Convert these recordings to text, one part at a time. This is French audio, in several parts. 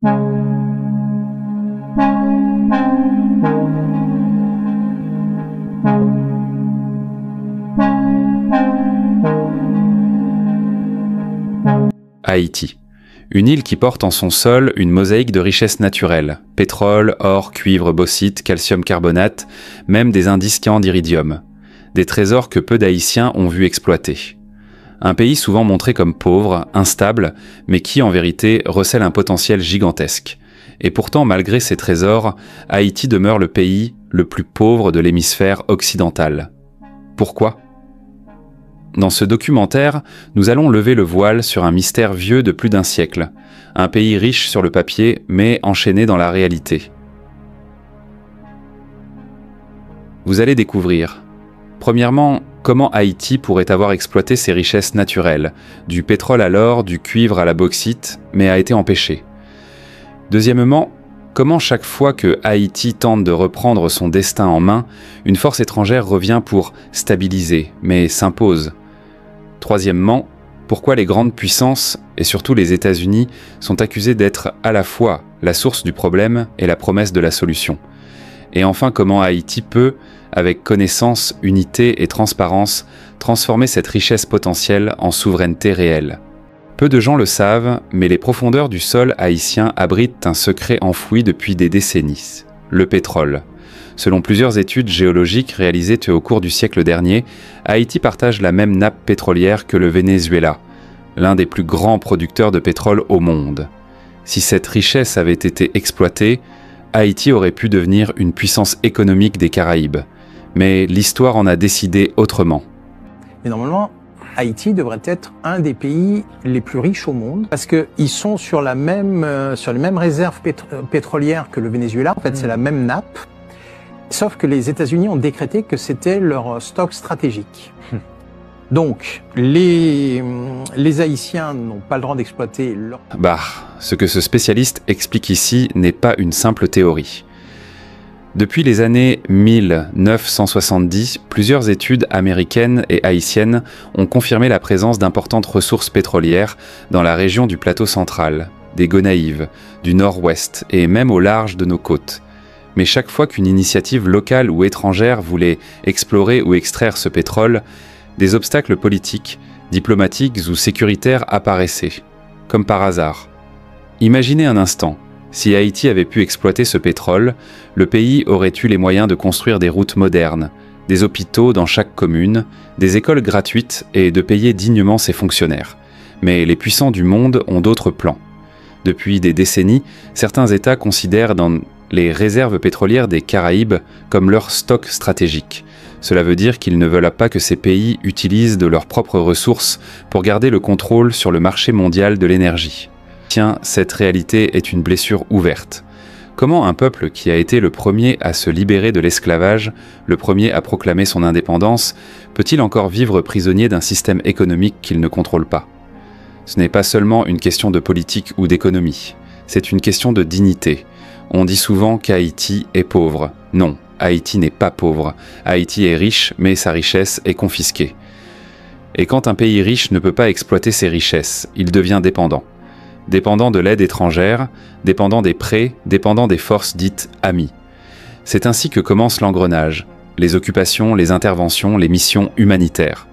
Haïti. Une île qui porte en son sol une mosaïque de richesses naturelles, pétrole, or, cuivre, bauxite, calcium carbonate, même des indices d'iridium. Des trésors que peu d'Haïtiens ont vu exploiter. Un pays souvent montré comme pauvre, instable, mais qui en vérité recèle un potentiel gigantesque. Et pourtant, malgré ces trésors, Haïti demeure le pays le plus pauvre de l'hémisphère occidental. Pourquoi ? Dans ce documentaire, nous allons lever le voile sur un mystère vieux de plus d'un siècle, un pays riche sur le papier, mais enchaîné dans la réalité. Vous allez découvrir, premièrement, comment Haïti pourrait avoir exploité ses richesses naturelles, du pétrole à l'or, du cuivre à la bauxite, mais a été empêché. Deuxièmement, comment chaque fois que Haïti tente de reprendre son destin en main, une force étrangère revient pour stabiliser, mais s'impose. Troisièmement, pourquoi les grandes puissances, et surtout les États-Unis, sont accusés d'être à la fois la source du problème et la promesse de la solution. Et enfin, comment Haïti peut, avec connaissance, unité et transparence, transformer cette richesse potentielle en souveraineté réelle. Peu de gens le savent, mais les profondeurs du sol haïtien abritent un secret enfoui depuis des décennies, le pétrole. Selon plusieurs études géologiques réalisées au cours du siècle dernier, Haïti partage la même nappe pétrolière que le Venezuela, l'un des plus grands producteurs de pétrole au monde. Si cette richesse avait été exploitée, Haïti aurait pu devenir une puissance économique des Caraïbes. Mais l'histoire en a décidé autrement. Et normalement, Haïti devrait être un des pays les plus riches au monde parce qu'ils sont sur les mêmes réserves pétrolières que le Venezuela. En fait, c'est la même nappe. Sauf que les États-Unis ont décrété que c'était leur stock stratégique. Donc, les Haïtiens n'ont pas le droit d'exploiter leur... Ce que ce spécialiste explique ici n'est pas une simple théorie. Depuis les années 1970, plusieurs études américaines et haïtiennes ont confirmé la présence d'importantes ressources pétrolières dans la région du plateau central, des Gonaïves, du nord-ouest et même au large de nos côtes. Mais chaque fois qu'une initiative locale ou étrangère voulait explorer ou extraire ce pétrole, des obstacles politiques, diplomatiques ou sécuritaires apparaissaient, comme par hasard. Imaginez un instant, si Haïti avait pu exploiter ce pétrole, le pays aurait eu les moyens de construire des routes modernes, des hôpitaux dans chaque commune, des écoles gratuites et de payer dignement ses fonctionnaires. Mais les puissants du monde ont d'autres plans. Depuis des décennies, certains États considèrent dans les réserves pétrolières des Caraïbes comme leur stock stratégique. Cela veut dire qu'ils ne veulent pas que ces pays utilisent de leurs propres ressources pour garder le contrôle sur le marché mondial de l'énergie. Tiens, cette réalité est une blessure ouverte. Comment un peuple qui a été le premier à se libérer de l'esclavage, le premier à proclamer son indépendance, peut-il encore vivre prisonnier d'un système économique qu'il ne contrôle pas ? Ce n'est pas seulement une question de politique ou d'économie, c'est une question de dignité. On dit souvent qu'Haïti est pauvre. Non, Haïti n'est pas pauvre. Haïti est riche, mais sa richesse est confisquée. Et quand un pays riche ne peut pas exploiter ses richesses, il devient dépendant. Dépendant de l'aide étrangère, dépendant des prêts, dépendant des forces dites amies. C'est ainsi que commence l'engrenage, les occupations, les interventions, les missions humanitaires.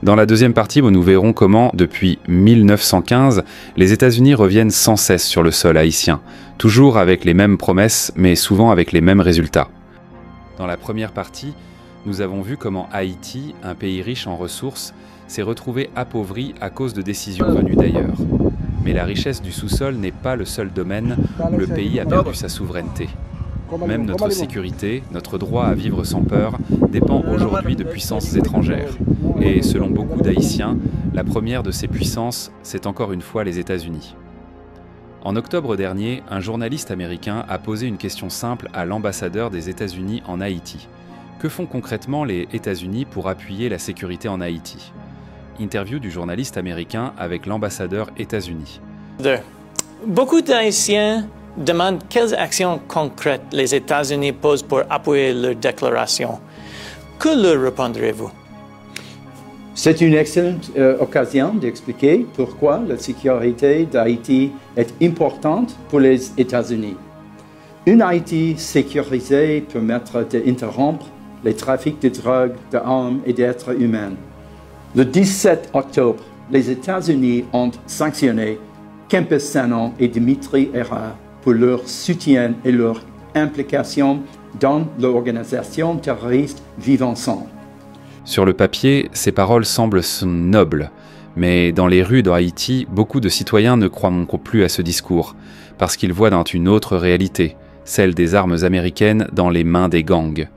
Dans la deuxième partie, nous verrons comment, depuis 1915, les États-Unis reviennent sans cesse sur le sol haïtien, toujours avec les mêmes promesses, mais souvent avec les mêmes résultats. Dans la première partie, nous avons vu comment Haïti, un pays riche en ressources, s'est retrouvé appauvri à cause de décisions venues d'ailleurs. Mais la richesse du sous-sol n'est pas le seul domaine où le pays a perdu sa souveraineté. Même notre sécurité, notre droit à vivre sans peur, dépend aujourd'hui de puissances étrangères. Et selon beaucoup d'Haïtiens, la première de ces puissances, c'est encore une fois les États-Unis. En octobre dernier, un journaliste américain a posé une question simple à l'ambassadeur des États-Unis en Haïti. Que font concrètement les États-Unis pour appuyer la sécurité en Haïti ? Interview du journaliste américain avec l'ambassadeur États-Unis. Beaucoup d'Haïtiens demandent quelles actions concrètes les États-Unis posent pour appuyer leur déclaration. Que leur répondrez-vous? C'est une excellente occasion d'expliquer pourquoi la sécurité d'Haïti est importante pour les États-Unis. Une Haïti sécurisée permettra d'interrompre les trafics de drogue, d'armes et d'êtres humains. Le 17 octobre, les États-Unis ont sanctionné Campesano et Dimitri Era pour leur soutien et leur implication dans l'organisation terroriste Vivre Ensemble. Sur le papier, ces paroles semblent nobles, mais dans les rues d'Haïti, beaucoup de citoyens ne croient plus à ce discours, parce qu'ils voient dans une autre réalité, celle des armes américaines dans les mains des gangs.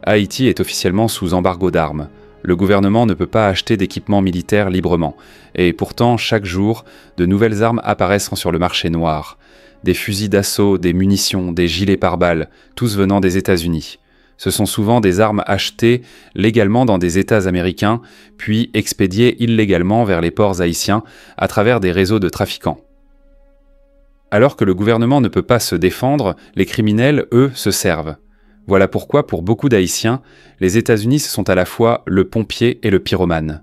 Haïti est officiellement sous embargo d'armes. Le gouvernement ne peut pas acheter d'équipements militaires librement, et pourtant, chaque jour, de nouvelles armes apparaissent sur le marché noir. Des fusils d'assaut, des munitions, des gilets pare-balles, tous venant des États-Unis. Ce sont souvent des armes achetées légalement dans des États américains, puis expédiées illégalement vers les ports haïtiens à travers des réseaux de trafiquants. Alors que le gouvernement ne peut pas se défendre, les criminels, eux, se servent. Voilà pourquoi, pour beaucoup d'Haïtiens, les États-Unis sont à la fois le pompier et le pyromane.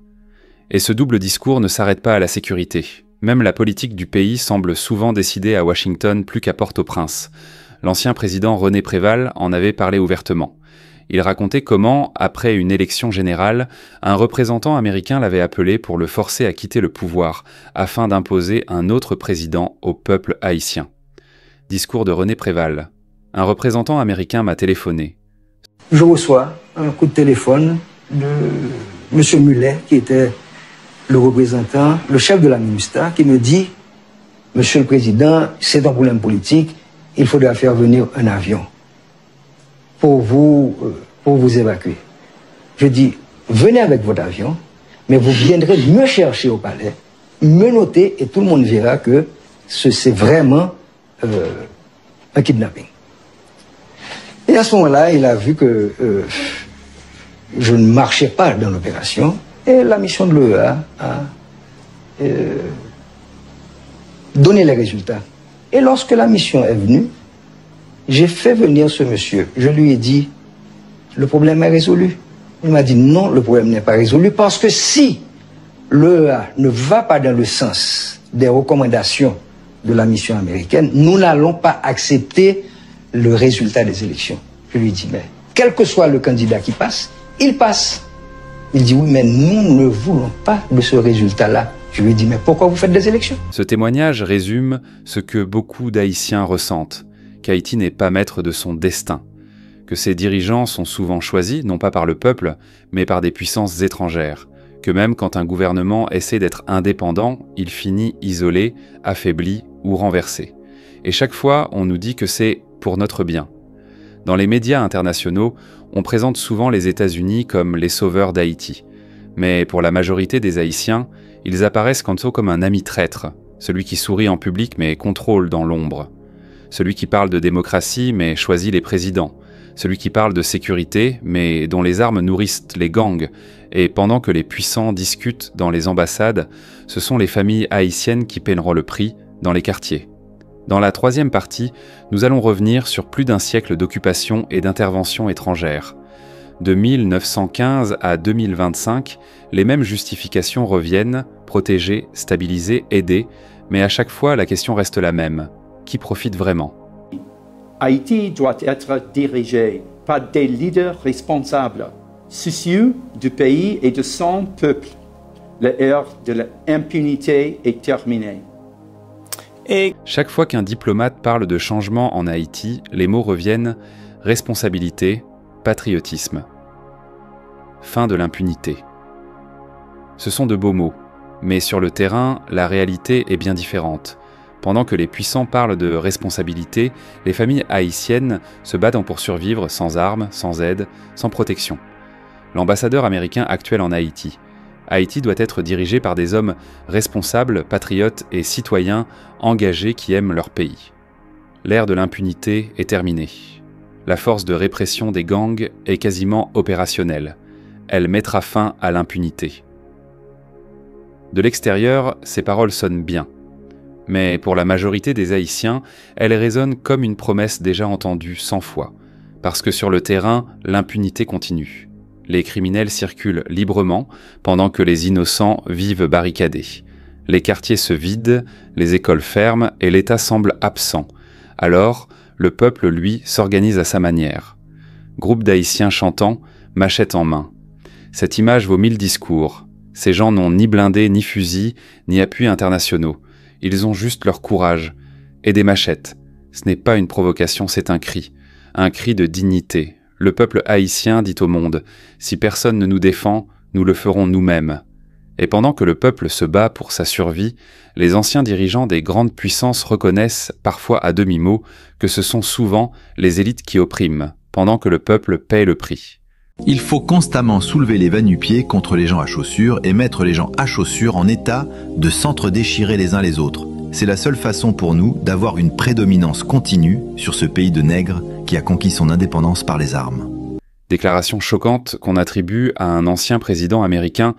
Et ce double discours ne s'arrête pas à la sécurité. Même la politique du pays semble souvent décidée à Washington plus qu'à Port-au-Prince. L'ancien président René Préval en avait parlé ouvertement. Il racontait comment, après une élection générale, un représentant américain l'avait appelé pour le forcer à quitter le pouvoir, afin d'imposer un autre président au peuple haïtien. Discours de René Préval. Un représentant américain m'a téléphoné. Je reçois un coup de téléphone de M. Muller, qui était le représentant, le chef de la MINUSTA, qui me dit « Monsieur le Président, c'est un problème politique, il faudra faire venir un avion pour vous évacuer. » Je dis « Venez avec votre avion, mais vous viendrez me chercher au palais, me noter, et tout le monde verra que c'est vraiment un kidnapping. » Et à ce moment-là, il a vu que je ne marchais pas dans l'opération. Et la mission de l'EA a donné les résultats. Et lorsque la mission est venue, j'ai fait venir ce monsieur. Je lui ai dit, le problème est résolu. Il m'a dit, non, le problème n'est pas résolu, parce que si l'EA ne va pas dans le sens des recommandations de la mission américaine, nous n'allons pas accepter le résultat des élections. Je lui dis, mais quel que soit le candidat qui passe, il passe. Il dit, oui, mais nous ne voulons pas de ce résultat-là. Je lui dis, mais pourquoi vous faites des élections? Ce témoignage résume ce que beaucoup d'Haïtiens ressentent, qu'Haïti n'est pas maître de son destin, que ses dirigeants sont souvent choisis, non pas par le peuple, mais par des puissances étrangères, que même quand un gouvernement essaie d'être indépendant, il finit isolé, affaibli ou renversé. Et chaque fois, on nous dit que c'est pour notre bien. Dans les médias internationaux, on présente souvent les États-Unis comme les sauveurs d'Haïti. Mais pour la majorité des Haïtiens, ils apparaissent comme un ami traître, celui qui sourit en public mais contrôle dans l'ombre. Celui qui parle de démocratie mais choisit les présidents. Celui qui parle de sécurité mais dont les armes nourrissent les gangs. Et pendant que les puissants discutent dans les ambassades, ce sont les familles haïtiennes qui paieront le prix dans les quartiers. Dans la troisième partie, nous allons revenir sur plus d'un siècle d'occupation et d'intervention étrangère. De 1915 à 2025, les mêmes justifications reviennent, protéger, stabiliser, aider, mais à chaque fois la question reste la même. Qui profite vraiment? Haïti doit être dirigé par des leaders responsables, soucieux du pays et de son peuple. L'ère de l'impunité est terminée. Et Chaque fois qu'un diplomate parle de changement en Haïti, les mots reviennent responsabilité, patriotisme. Fin de l'impunité. Ce sont de beaux mots, mais sur le terrain, la réalité est bien différente. Pendant que les puissants parlent de responsabilité, les familles haïtiennes se battent pour survivre sans armes, sans aide, sans protection. L'ambassadeur américain actuel en Haïti. Haïti doit être dirigé par des hommes responsables, patriotes et citoyens engagés qui aiment leur pays. L'ère de l'impunité est terminée. La force de répression des gangs est quasiment opérationnelle. Elle mettra fin à l'impunité. De l'extérieur, ces paroles sonnent bien. Mais pour la majorité des Haïtiens, elles résonnent comme une promesse déjà entendue 100 fois. Parce que sur le terrain, l'impunité continue. Les criminels circulent librement pendant que les innocents vivent barricadés. Les quartiers se vident, les écoles ferment et l'État semble absent. Alors, le peuple, lui, s'organise à sa manière. Groupe d'Haïtiens chantant, machette en main. Cette image vaut 1000 discours. Ces gens n'ont ni blindés, ni fusils, ni appuis internationaux. Ils ont juste leur courage. Et des machettes. Ce n'est pas une provocation, c'est un cri de dignité. Le peuple haïtien dit au monde, si personne ne nous défend, nous le ferons nous-mêmes. Et pendant que le peuple se bat pour sa survie, les anciens dirigeants des grandes puissances reconnaissent, parfois à demi-mot, que ce sont souvent les élites qui oppriment, pendant que le peuple paie le prix. Il faut constamment soulever les va-nu-pieds contre les gens à chaussures et mettre les gens à chaussures en état de s'entre-déchirer les uns les autres. C'est la seule façon pour nous d'avoir une prédominance continue sur ce pays de nègres qui a conquis son indépendance par les armes. Déclaration choquante qu'on attribue à un ancien président américain.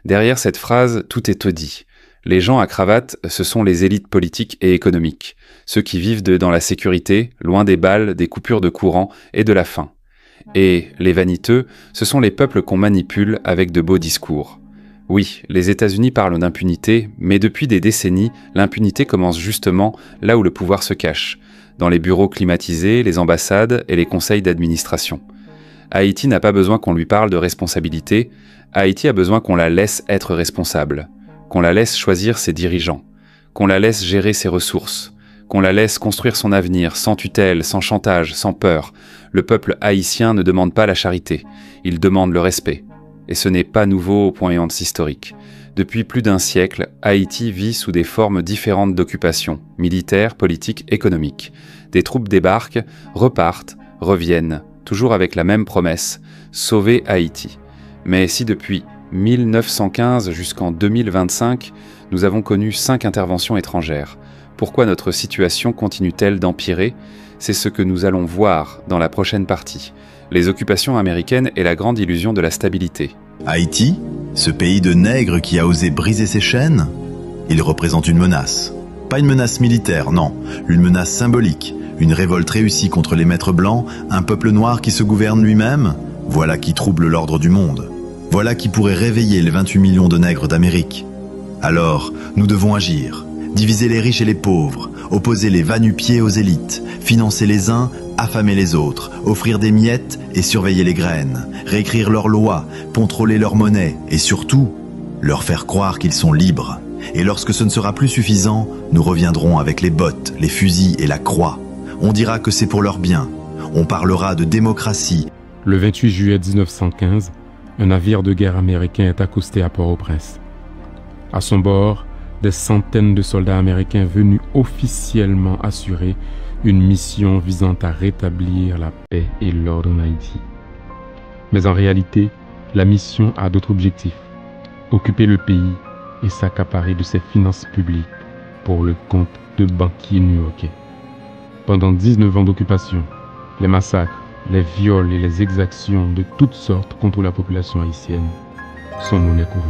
Derrière cette phrase, tout est dit. Les gens à cravate, ce sont les élites politiques et économiques, ceux qui vivent dans la sécurité, loin des balles, des coupures de courant et de la faim. Et les vaniteux, ce sont les peuples qu'on manipule avec de beaux discours. Oui, les États-Unis parlent d'impunité, mais depuis des décennies, l'impunité commence justement là où le pouvoir se cache, dans les bureaux climatisés, les ambassades et les conseils d'administration. Haïti n'a pas besoin qu'on lui parle de responsabilité, Haïti a besoin qu'on la laisse être responsable, qu'on la laisse choisir ses dirigeants, qu'on la laisse gérer ses ressources, qu'on la laisse construire son avenir sans tutelle, sans chantage, sans peur. Le peuple haïtien ne demande pas la charité, il demande le respect. Et ce n'est pas nouveau au point historique. Depuis plus d'un siècle, Haïti vit sous des formes différentes d'occupation, militaire, politique, économique. Des troupes débarquent, repartent, reviennent, toujours avec la même promesse, sauver Haïti. Mais si depuis 1915 jusqu'en 2025, nous avons connu 5 interventions étrangères, pourquoi notre situation continue-t-elle d'empirer? C'est ce que nous allons voir dans la prochaine partie. Les occupations américaines et la grande illusion de la stabilité. Haïti, ce pays de nègres qui a osé briser ses chaînes, il représente une menace. Pas une menace militaire, non, une menace symbolique. Une révolte réussie contre les maîtres blancs, un peuple noir qui se gouverne lui-même, voilà qui trouble l'ordre du monde. Voilà qui pourrait réveiller les 28 millions de nègres d'Amérique. Alors, nous devons agir. Diviser les riches et les pauvres, opposer les va-nu-pieds aux élites, financer les uns, affamer les autres, offrir des miettes et surveiller les graines, réécrire leurs lois, contrôler leur monnaie et surtout, leur faire croire qu'ils sont libres. Et lorsque ce ne sera plus suffisant, nous reviendrons avec les bottes, les fusils et la croix. On dira que c'est pour leur bien. On parlera de démocratie. Le 28 juillet 1915, un navire de guerre américain est accosté à Port-au-Prince. À son bord, des centaines de soldats américains venus officiellement assurer une mission visant à rétablir la paix et l'ordre en Haïti. Mais en réalité, la mission a d'autres objectifs. Occuper le pays et s'accaparer de ses finances publiques pour le compte de banquiers new-yorkais. Pendant 19 ans d'occupation, les massacres, les viols et les exactions de toutes sortes contre la population haïtienne sont monnaie courante.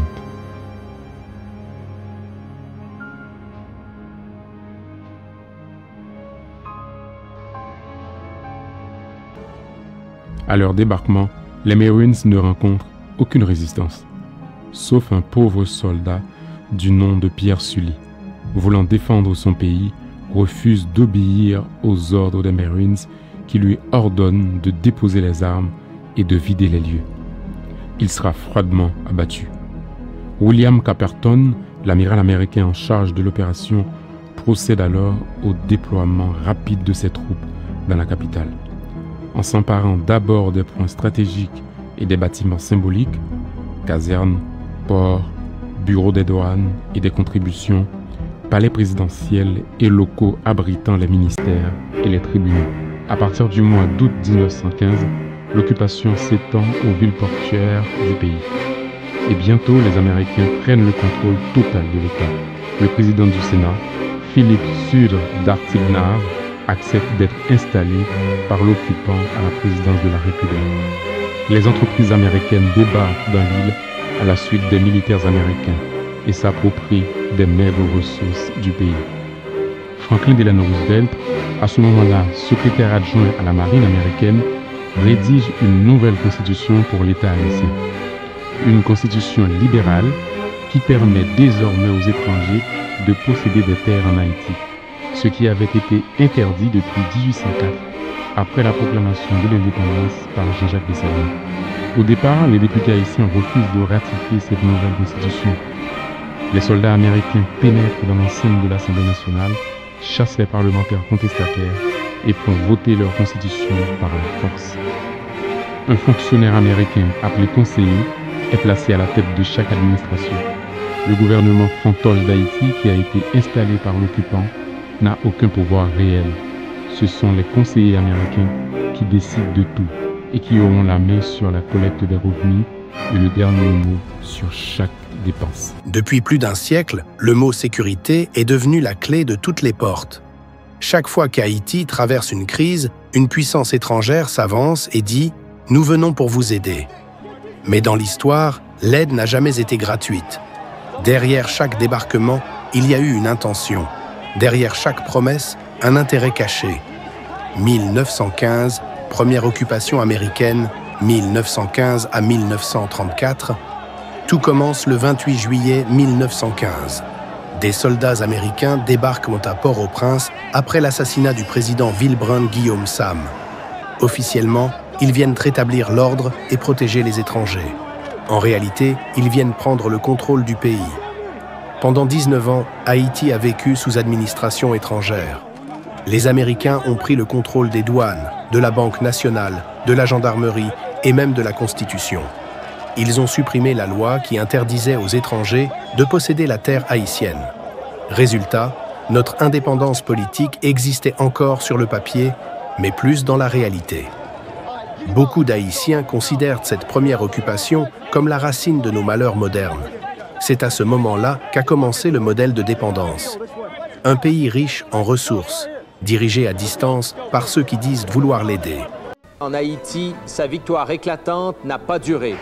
À leur débarquement, les Marines ne rencontrent aucune résistance, sauf un pauvre soldat du nom de Pierre Sully, voulant défendre son pays, refuse d'obéir aux ordres des Marines qui lui ordonnent de déposer les armes et de vider les lieux. Il sera froidement abattu. William Caperton, l'amiral américain en charge de l'opération, procède alors au déploiement rapide de ses troupes dans la capitale. En s'emparant d'abord des points stratégiques et des bâtiments symboliques, casernes, ports, bureaux des douanes et des contributions, palais présidentiels et locaux abritant les ministères et les tribunaux. À partir du mois d'août 1915, l'occupation s'étend aux villes portuaires du pays. Et bientôt, les Américains prennent le contrôle total de l'État. Le président du Sénat, Philippe Sudre d'Artignave, accepte d'être installé par l'occupant à la présidence de la République. Les entreprises américaines débarquent dans l'île à la suite des militaires américains et s'approprient des maigres ressources du pays. Franklin Delano Roosevelt, à ce moment-là secrétaire adjoint à la marine américaine, rédige une nouvelle constitution pour l'État haïtien. Une constitution libérale qui permet désormais aux étrangers de posséder des terres en Haïti, ce qui avait été interdit depuis 1804, après la proclamation de l'indépendance par Jean-Jacques Dessalines. Au départ, les députés haïtiens refusent de ratifier cette nouvelle constitution. Les soldats américains pénètrent dans l'enceinte de l'Assemblée nationale, chassent les parlementaires contestataires et font voter leur constitution par la force. Un fonctionnaire américain appelé conseiller est placé à la tête de chaque administration. Le gouvernement fantoche d'Haïti, qui a été installé par l'occupant, n'a aucun pouvoir réel. Ce sont les conseillers américains qui décident de tout et qui auront la main sur la collecte des revenus et le dernier mot sur chaque dépense. Depuis plus d'un siècle, le mot sécurité est devenu la clé de toutes les portes. Chaque fois qu'Haïti traverse une crise, une puissance étrangère s'avance et dit « Nous venons pour vous aider ». Mais dans l'histoire, l'aide n'a jamais été gratuite. Derrière chaque débarquement, il y a eu une intention. Derrière chaque promesse, un intérêt caché. 1915, première occupation américaine, 1915 à 1934. Tout commence le 28 juillet 1915. Des soldats américains débarquent à Port-au-Prince après l'assassinat du président Wilbrand Guillaume Sam. Officiellement, ils viennent rétablir l'ordre et protéger les étrangers. En réalité, ils viennent prendre le contrôle du pays. Pendant 19 ans, Haïti a vécu sous administration étrangère. Les Américains ont pris le contrôle des douanes, de la Banque nationale, de la gendarmerie et même de la Constitution. Ils ont supprimé la loi qui interdisait aux étrangers de posséder la terre haïtienne. Résultat, notre indépendance politique existait encore sur le papier, mais plus dans la réalité. Beaucoup d'Haïtiens considèrent cette première occupation comme la racine de nos malheurs modernes. C'est à ce moment-là qu'a commencé le modèle de dépendance. Un pays riche en ressources, dirigé à distance par ceux qui disent vouloir l'aider. En Haïti, sa victoire éclatante n'a pas duré.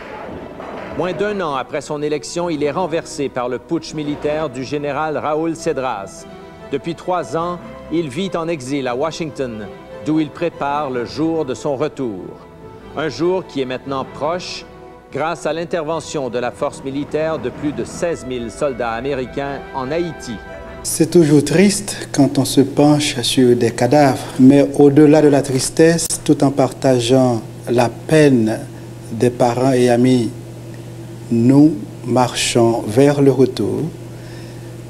Moins d'un an après son élection, il est renversé par le putsch militaire du général Raoul Cedras. Depuis 3 ans, il vit en exil à Washington, d'où il prépare le jour de son retour. Un jour qui est maintenant proche, grâce à l'intervention de la force militaire de plus de 16 000 soldats américains en Haïti. C'est toujours triste quand on se penche sur des cadavres, mais au-delà de la tristesse, tout en partageant la peine des parents et amis, nous marchons vers le retour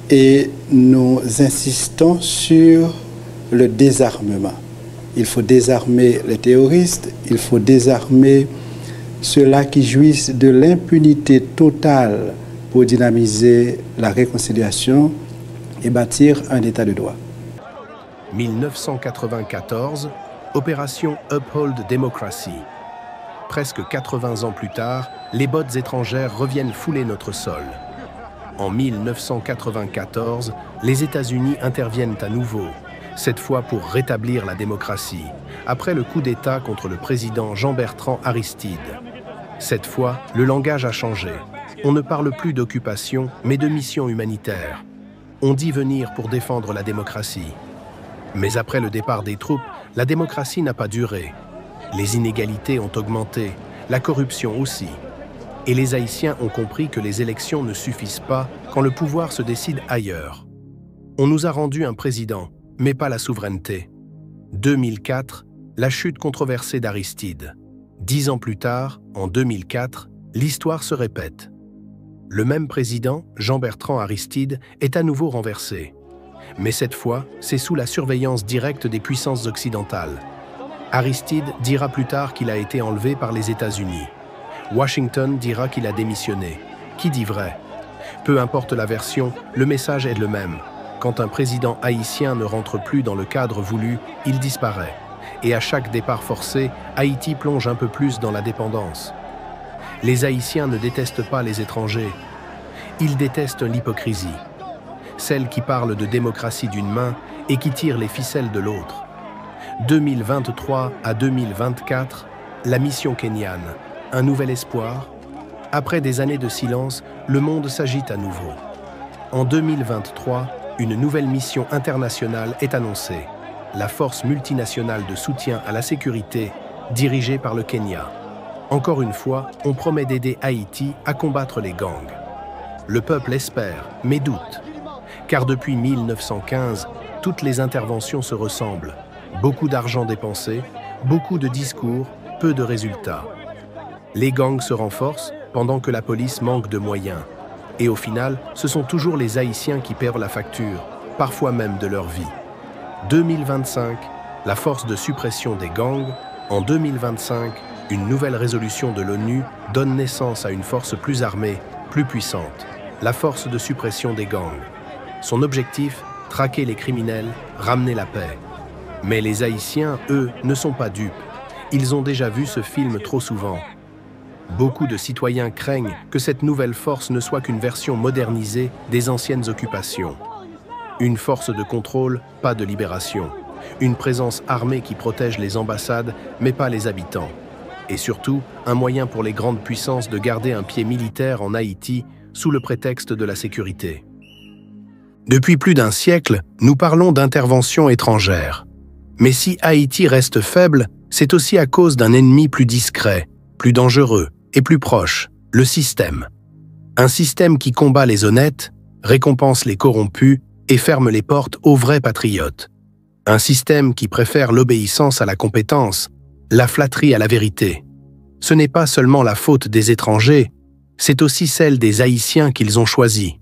et nous insistons sur le désarmement. Il faut désarmer les terroristes, il faut désarmer ceux-là qui jouissent de l'impunité totale pour dynamiser la réconciliation et bâtir un état de droit. 1994, opération Uphold Democracy. Presque 80 ans plus tard, les bottes étrangères reviennent fouler notre sol. En 1994, les États-Unis interviennent à nouveau, cette fois pour rétablir la démocratie, après le coup d'État contre le président Jean-Bertrand Aristide. Cette fois, le langage a changé. On ne parle plus d'occupation, mais de mission humanitaire. On dit venir pour défendre la démocratie. Mais après le départ des troupes, la démocratie n'a pas duré. Les inégalités ont augmenté, la corruption aussi. Et les Haïtiens ont compris que les élections ne suffisent pas quand le pouvoir se décide ailleurs. On nous a rendu un président, mais pas la souveraineté. 2004, la chute controversée d'Aristide. 10 ans plus tard, en 2004, l'histoire se répète. Le même président, Jean-Bertrand Aristide, est à nouveau renversé. Mais cette fois, c'est sous la surveillance directe des puissances occidentales. Aristide dira plus tard qu'il a été enlevé par les États-Unis. Washington dira qu'il a démissionné. Qui dit vrai? Peu importe la version, le message est le même. Quand un président haïtien ne rentre plus dans le cadre voulu, il disparaît. Et à chaque départ forcé, Haïti plonge un peu plus dans la dépendance. Les Haïtiens ne détestent pas les étrangers. Ils détestent l'hypocrisie. Celle qui parle de démocratie d'une main et qui tire les ficelles de l'autre. 2023 à 2024, la mission kenyane. Un nouvel espoir. Après des années de silence, le monde s'agite à nouveau. En 2023, une nouvelle mission internationale est annoncée. La force multinationale de soutien à la sécurité, dirigé par le Kenya. Encore une fois, on promet d'aider Haïti à combattre les gangs. Le peuple espère, mais doute. Car depuis 1915, toutes les interventions se ressemblent. Beaucoup d'argent dépensé, beaucoup de discours, peu de résultats. Les gangs se renforcent pendant que la police manque de moyens. Et au final, ce sont toujours les Haïtiens qui perdent la facture, parfois même de leur vie. 2025, la force de suppression des gangs. En 2025, une nouvelle résolution de l'ONU donne naissance à une force plus armée, plus puissante, la force de suppression des gangs. Son objectif, traquer les criminels, ramener la paix. Mais les Haïtiens, eux, ne sont pas dupes. Ils ont déjà vu ce film trop souvent. Beaucoup de citoyens craignent que cette nouvelle force ne soit qu'une version modernisée des anciennes occupations. Une force de contrôle, pas de libération. Une présence armée qui protège les ambassades, mais pas les habitants. Et surtout, un moyen pour les grandes puissances de garder un pied militaire en Haïti sous le prétexte de la sécurité. Depuis plus d'un siècle, nous parlons d'intervention étrangère. Mais si Haïti reste faible, c'est aussi à cause d'un ennemi plus discret, plus dangereux et plus proche, le système. Un système qui combat les honnêtes, récompense les corrompus et ferme les portes aux vrais patriotes. Un système qui préfère l'obéissance à la compétence, la flatterie à la vérité. Ce n'est pas seulement la faute des étrangers, c'est aussi celle des Haïtiens qu'ils ont choisis.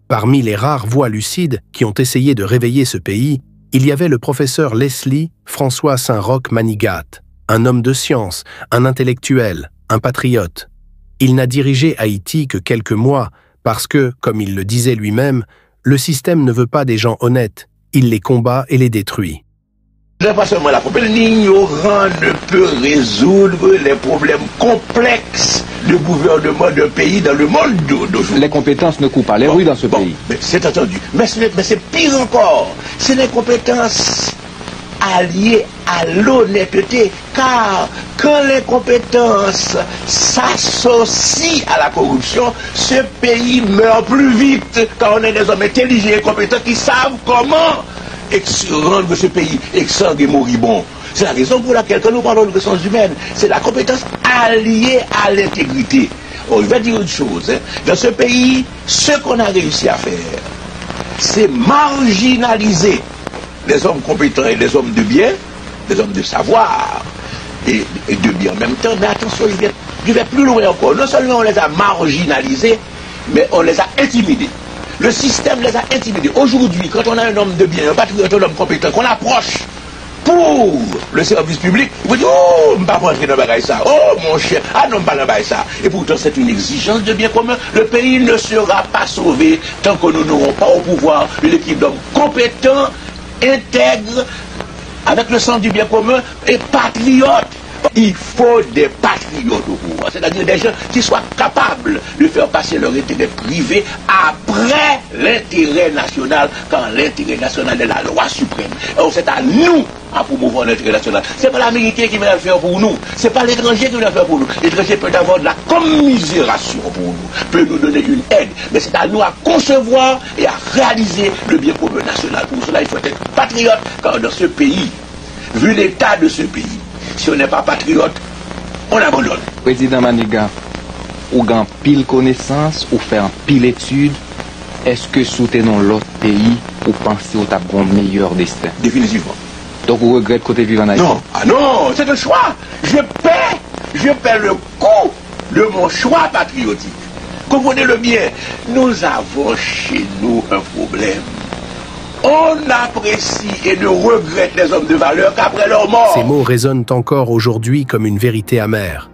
Parmi les rares voix lucides qui ont essayé de réveiller ce pays, il y avait le professeur Leslie François Saint-Roch Manigat, un homme de science, un intellectuel, un patriote. Il n'a dirigé Haïti que quelques mois parce que, comme il le disait lui-même, le système ne veut pas des gens honnêtes, il les combat et les détruit. Pas seulement la problème, l'ignorant ne peut résoudre les problèmes complexes de gouvernement d'un pays dans le monde d'aujourd'hui. Les compétences ne coupent pas les rues dans ce pays. C'est entendu. Mais c'est pire encore. C'est les compétences alliées à l'honnêteté. Car quand les compétences s'associent à la corruption, ce pays meurt plus vite. Car on est des hommes intelligents et compétents qui savent comment rendre ce pays exsangue et moribond. C'est la raison pour laquelle, quand nous parlons de ressources humaines, c'est la compétence alliée à l'intégrité. Oh, je vais dire une chose. Dans ce pays, ce qu'on a réussi à faire, c'est marginaliser les hommes compétents et les hommes de bien, les hommes de savoir et de bien en même temps. Mais attention, je vais plus loin encore. Non seulement on les a marginalisés, mais on les a intimidés. Le système les a intimidés. Aujourd'hui, quand on a un homme de bien, un patriote, un homme compétent, qu'on approche pour le service public, il vous dit, oh, je ne vais pas rentrer dans le bagage ça. Oh, mon cher, ah non, je ne vais pas dans le bagage ça. Et pourtant, c'est une exigence de bien commun. Le pays ne sera pas sauvé tant que nous n'aurons pas au pouvoir une équipe d'hommes compétents, intègres, avec le sens du bien commun et patriotes. Il faut des patriotes au pouvoir, c'est-à-dire des gens qui soient capables de faire passer leur intérêt privé après l'intérêt national, quand l'intérêt national est la loi suprême. Alors c'est à nous à promouvoir l'intérêt national. C'est pas l'Américain qui va le faire pour nous, c'est pas l'étranger qui va le faire pour nous. L'étranger peut avoir de la commisération pour nous, peut nous donner une aide, mais c'est à nous à concevoir et à réaliser le bien commun national. Pour cela, il faut être patriote, car dans ce pays, vu l'état de ce pays, si on n'est pas patriote, on abandonne. Président Manigat, ou gagne pile connaissance, ou fait un pile étude, est-ce que soutenons l'autre pays ou pensez au tabon meilleur destin? Définitivement. Donc vous regrettez côté vivre en Haïti? Non, ah non, c'est un choix. Je paie le coût de mon choix patriotique. Comprenez-le bien, nous avons chez nous un problème. On apprécie et ne regrette les hommes de valeur qu'après leur mort. Ces mots résonnent encore aujourd'hui comme une vérité amère.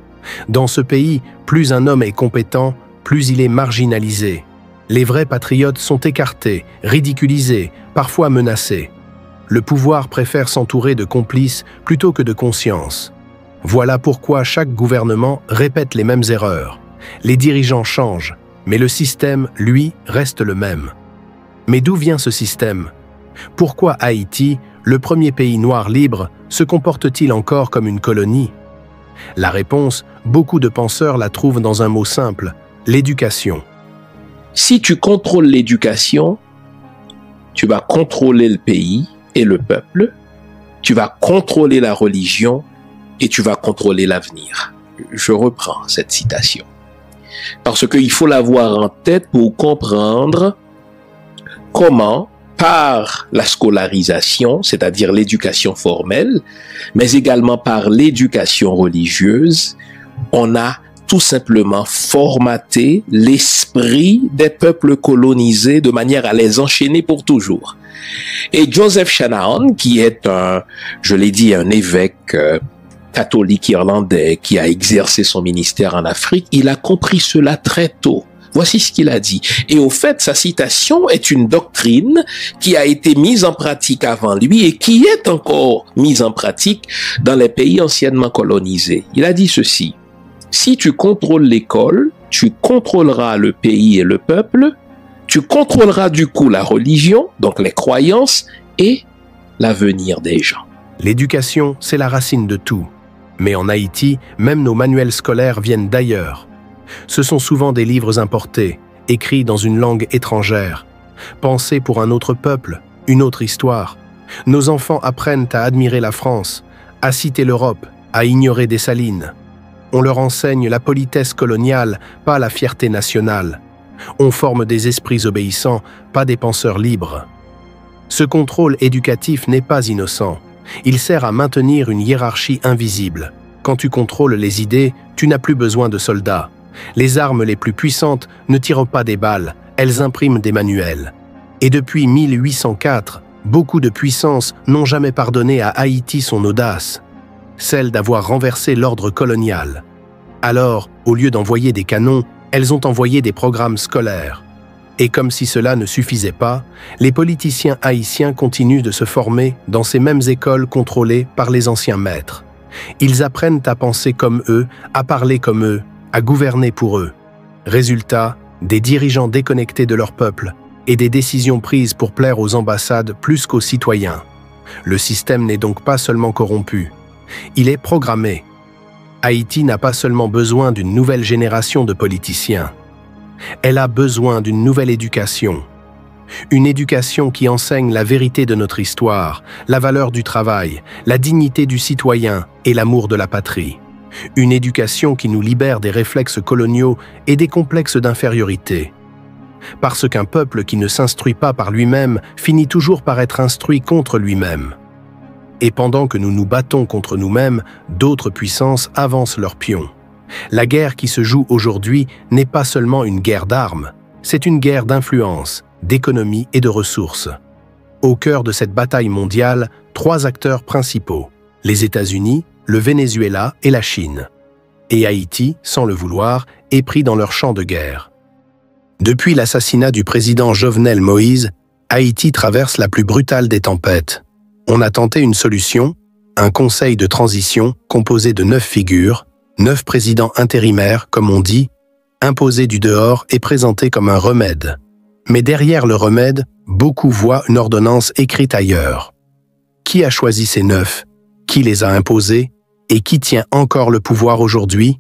Dans ce pays, plus un homme est compétent, plus il est marginalisé. Les vrais patriotes sont écartés, ridiculisés, parfois menacés. Le pouvoir préfère s'entourer de complices plutôt que de conscience. Voilà pourquoi chaque gouvernement répète les mêmes erreurs. Les dirigeants changent, mais le système, lui, reste le même. Mais d'où vient ce système? Pourquoi Haïti, le premier pays noir libre, se comporte-t-il encore comme une colonie? La réponse, beaucoup de penseurs la trouvent dans un mot simple, l'éducation. Si tu contrôles l'éducation, tu vas contrôler le pays et le peuple, tu vas contrôler la religion et tu vas contrôler l'avenir. Je reprends cette citation. Parce qu'il faut l'avoir en tête pour comprendre comment, par la scolarisation, c'est-à-dire l'éducation formelle, mais également par l'éducation religieuse, on a tout simplement formaté l'esprit des peuples colonisés de manière à les enchaîner pour toujours. Et Joseph Shanahan, qui est je l'ai dit, un évêque catholique irlandais qui a exercé son ministère en Afrique, il a compris cela très tôt. Voici ce qu'il a dit. Et au fait, sa citation est une doctrine qui a été mise en pratique avant lui et qui est encore mise en pratique dans les pays anciennement colonisés. Il a dit ceci: si tu contrôles l'école, tu contrôleras le pays et le peuple, tu contrôleras du coup la religion, donc les croyances, et l'avenir des gens. L'éducation, c'est la racine de tout. Mais en Haïti, même nos manuels scolaires viennent d'ailleurs. Ce sont souvent des livres importés, écrits dans une langue étrangère, pensés pour un autre peuple, une autre histoire. Nos enfants apprennent à admirer la France, à citer l'Europe, à ignorer Dessalines. On leur enseigne la politesse coloniale, pas la fierté nationale. On forme des esprits obéissants, pas des penseurs libres. Ce contrôle éducatif n'est pas innocent. Il sert à maintenir une hiérarchie invisible. Quand tu contrôles les idées, tu n'as plus besoin de soldats. Les armes les plus puissantes ne tirent pas des balles, elles impriment des manuels. Et depuis 1804, beaucoup de puissances n'ont jamais pardonné à Haïti son audace, celle d'avoir renversé l'ordre colonial. Alors, au lieu d'envoyer des canons, elles ont envoyé des programmes scolaires. Et comme si cela ne suffisait pas, les politiciens haïtiens continuent de se former dans ces mêmes écoles contrôlées par les anciens maîtres. Ils apprennent à penser comme eux, à parler comme eux, à gouverner pour eux. Résultat, des dirigeants déconnectés de leur peuple et des décisions prises pour plaire aux ambassades plus qu'aux citoyens. Le système n'est donc pas seulement corrompu, il est programmé. Haïti n'a pas seulement besoin d'une nouvelle génération de politiciens. Elle a besoin d'une nouvelle éducation. Une éducation qui enseigne la vérité de notre histoire, la valeur du travail, la dignité du citoyen et l'amour de la patrie. Une éducation qui nous libère des réflexes coloniaux et des complexes d'infériorité. Parce qu'un peuple qui ne s'instruit pas par lui-même finit toujours par être instruit contre lui-même. Et pendant que nous nous battons contre nous-mêmes, d'autres puissances avancent leurs pions. La guerre qui se joue aujourd'hui n'est pas seulement une guerre d'armes, c'est une guerre d'influence, d'économie et de ressources. Au cœur de cette bataille mondiale, 3 acteurs principaux, les États-Unis, le Venezuela et la Chine. Et Haïti, sans le vouloir, est pris dans leur champ de guerre. Depuis l'assassinat du président Jovenel Moïse, Haïti traverse la plus brutale des tempêtes. On a tenté une solution, un conseil de transition composé de 9 figures, 9 présidents intérimaires, comme on dit, imposés du dehors et présentés comme un remède. Mais derrière le remède, beaucoup voient une ordonnance écrite ailleurs. Qui a choisi ces 9? Qui les a imposés? Et qui tient encore le pouvoir aujourd'hui?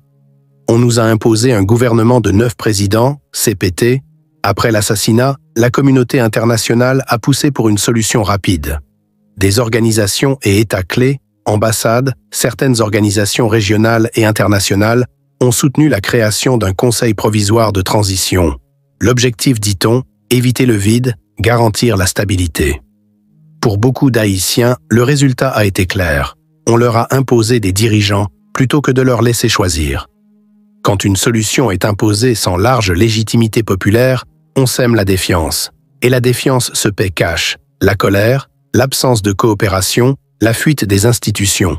On nous a imposé un gouvernement de 9 présidents, CPT. Après l'assassinat, la communauté internationale a poussé pour une solution rapide. Des organisations et États clés, ambassades, certaines organisations régionales et internationales ont soutenu la création d'un conseil provisoire de transition. L'objectif, dit-on, éviter le vide, garantir la stabilité. Pour beaucoup d'Haïtiens, le résultat a été clair. On leur a imposé des dirigeants plutôt que de leur laisser choisir. Quand une solution est imposée sans large légitimité populaire, on sème la défiance. Et la défiance se paie cash, la colère, l'absence de coopération, la fuite des institutions.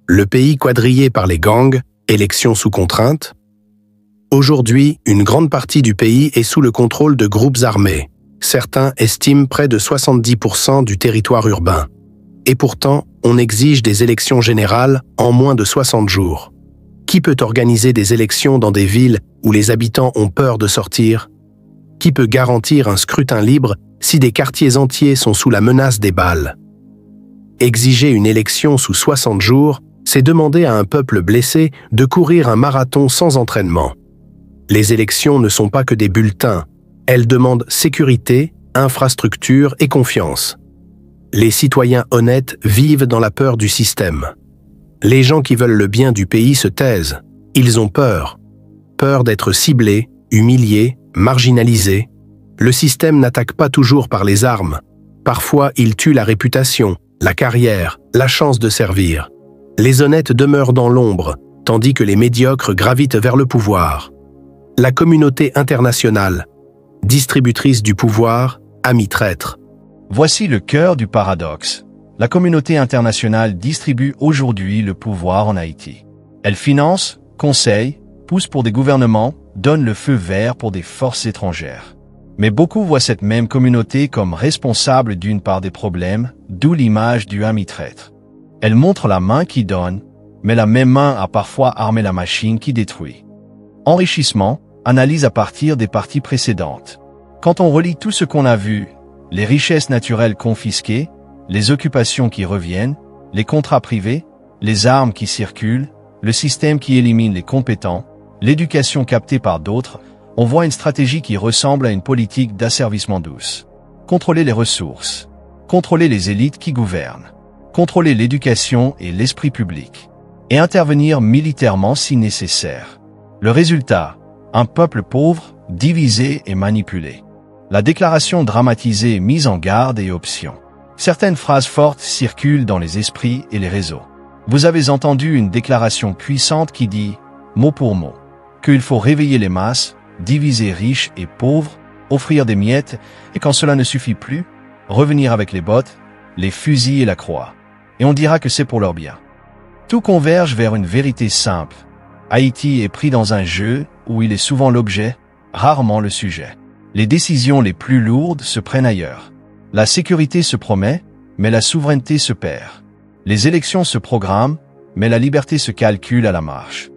Le pays quadrillé par les gangs, élections sous contrainte. Aujourd'hui, une grande partie du pays est sous le contrôle de groupes armés. Certains estiment près de 70% du territoire urbain. Et pourtant, on exige des élections générales en moins de 60 jours. Qui peut organiser des élections dans des villes où les habitants ont peur de sortir? Qui peut garantir un scrutin libre si des quartiers entiers sont sous la menace des balles? Exiger une élection sous 60 jours, c'est demander à un peuple blessé de courir un marathon sans entraînement. Les élections ne sont pas que des bulletins, elles demandent sécurité, infrastructure et confiance. Les citoyens honnêtes vivent dans la peur du système. Les gens qui veulent le bien du pays se taisent. Ils ont peur. Peur d'être ciblés, humiliés, marginalisés. Le système n'attaque pas toujours par les armes. Parfois, il tue la réputation, la carrière, la chance de servir. Les honnêtes demeurent dans l'ombre, tandis que les médiocres gravitent vers le pouvoir. La communauté internationale, distributrice du pouvoir, ami traître. Voici le cœur du paradoxe. La communauté internationale distribue aujourd'hui le pouvoir en Haïti. Elle finance, conseille, pousse pour des gouvernements, donne le feu vert pour des forces étrangères. Mais beaucoup voient cette même communauté comme responsable d'une part des problèmes, d'où l'image du ami traître. Elle montre la main qui donne, mais la même main a parfois armé la machine qui détruit. Enrichissement, analyse à partir des parties précédentes. Quand on relit tout ce qu'on a vu, les richesses naturelles confisquées, les occupations qui reviennent, les contrats privés, les armes qui circulent, le système qui élimine les compétents, l'éducation captée par d'autres, on voit une stratégie qui ressemble à une politique d'asservissement douce. Contrôler les ressources, contrôler les élites qui gouvernent, contrôler l'éducation et l'esprit public, et intervenir militairement si nécessaire. Le résultat, un peuple pauvre, divisé et manipulé. La déclaration dramatisée, mise en garde et option. Certaines phrases fortes circulent dans les esprits et les réseaux. Vous avez entendu une déclaration puissante qui dit, mot pour mot, qu'il faut réveiller les masses, diviser riches et pauvres, offrir des miettes, et quand cela ne suffit plus, revenir avec les bottes, les fusils et la croix. Et on dira que c'est pour leur bien. Tout converge vers une vérité simple. Haïti est pris dans un jeu où il est souvent l'objet, rarement le sujet. Les décisions les plus lourdes se prennent ailleurs. La sécurité se promet, mais la souveraineté se perd. Les élections se programment, mais la liberté se calcule à la marche.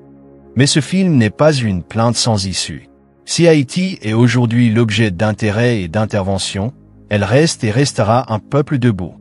Mais ce film n'est pas une plainte sans issue. Si Haïti est aujourd'hui l'objet d'intérêt et d'intervention, elle reste et restera un peuple debout.